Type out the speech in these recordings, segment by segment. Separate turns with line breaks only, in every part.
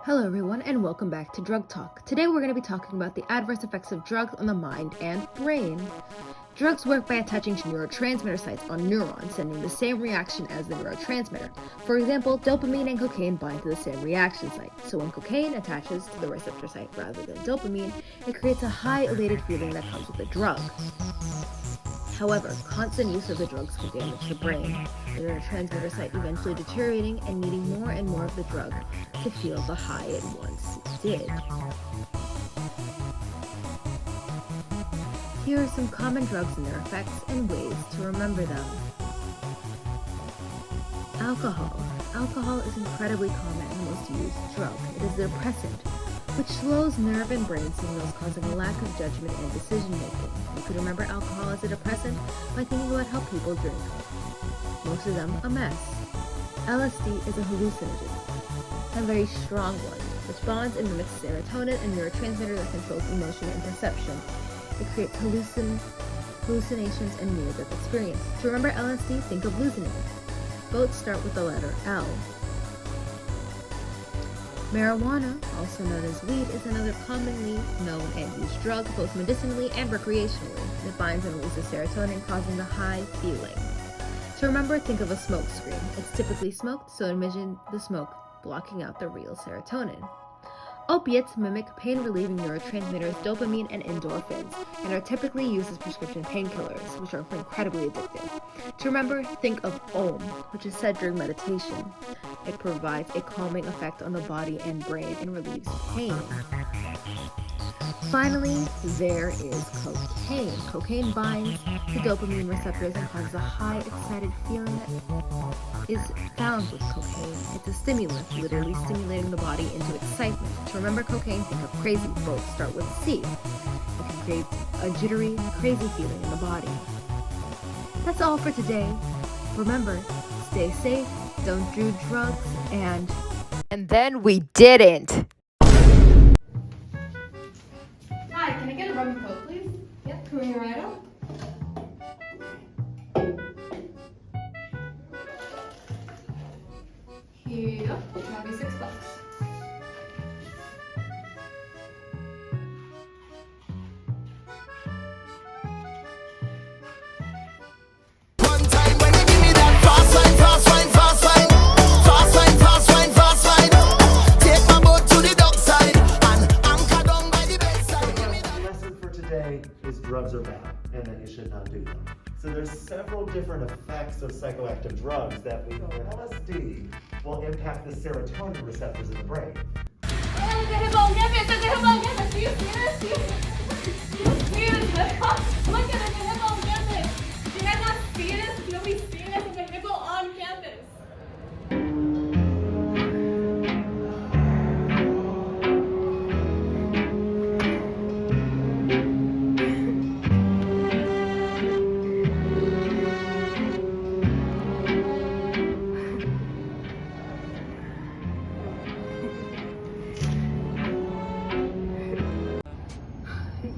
Hello everyone and welcome back to Drug Talk. Today we're going to be talking about the adverse effects of drugs on the mind and brain. Drugs work by attaching to neurotransmitter sites on neurons, sending the same reaction as the neurotransmitter. For example, dopamine and cocaine bind to the same reaction site. So when cocaine attaches to the receptor site rather than dopamine, it creates a high elated feeling that comes with the drug. However, constant use of the drugs can damage the brain, the neurotransmitter site eventually deteriorating and needing more and more of the drug to feel the high it once did. Here are some common drugs and their effects and ways to remember them. Alcohol. Alcohol is incredibly common and the most used drug. It is a depressant, which slows nerve and brain signals, causing a lack of judgment and decision-making. You could remember alcohol as a depressant by thinking about how people drink. Most of them a mess. LSD is a hallucinogen, a very strong one, which bonds and mimics serotonin, a neurotransmitter that controls emotion and perception. It creates hallucinations and near-death experience. To remember LSD, think of losing it. Both start with the letter L. Marijuana, also known as weed, is another commonly known and used drug, both medicinally and recreationally. It binds and releases serotonin, causing the high feeling. To remember, think of a smoke screen. It's typically smoked, so envision the smoke blocking out the real serotonin. Opiates mimic pain-relieving neurotransmitters dopamine and endorphins, and are typically used as prescription painkillers, which are incredibly addictive. To remember, think of Om, which is said during meditation. It provides a calming effect on the body and brain and relieves pain. Finally, there is cocaine. Cocaine binds to dopamine receptors and causes a high, excited feeling that is found with cocaine. It's a stimulant, literally stimulating the body into excitement. To remember cocaine, think of crazy. Both start with C. It can create a jittery, crazy feeling in the body. That's all for today. Remember, stay safe, don't do drugs, and then we didn't.
Hi, can I get a rum and coke, please? Yep, coming right up. Here you go. That'll be $6.
One time when you give me that fast wine, fast wine, fast wine, fast wine, fast wine, fast wine. Take my boat to the dockside and anchor down by the bedside. Give me that.
The lesson for today is drugs are bad and that you should not do them. So there's several different effects of psychoactive drugs that we know LSD will impact the serotonin receptors in the brain.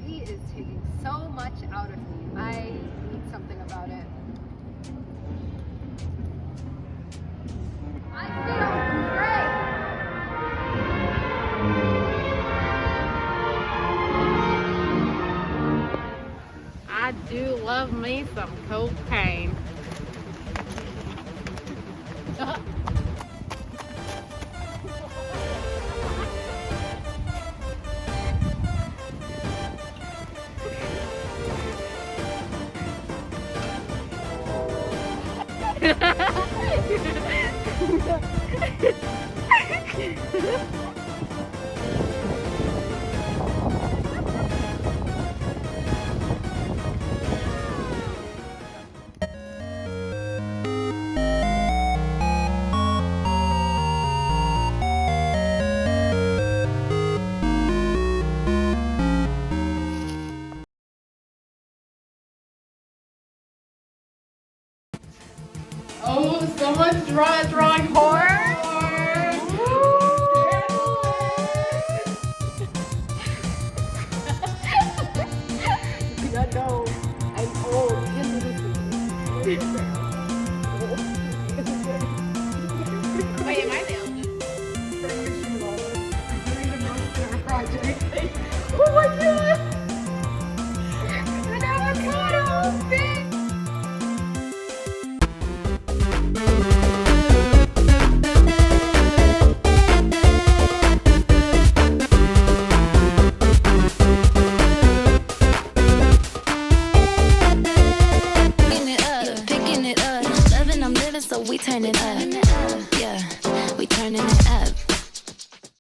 He is taking so much out of me. I need something about it. I feel great.
I do love me some cocaine.
Oh, someone's drawing horror.
I know. I'm old.
Wait, am I the eldest?
turning up. Yeah, we turning it up.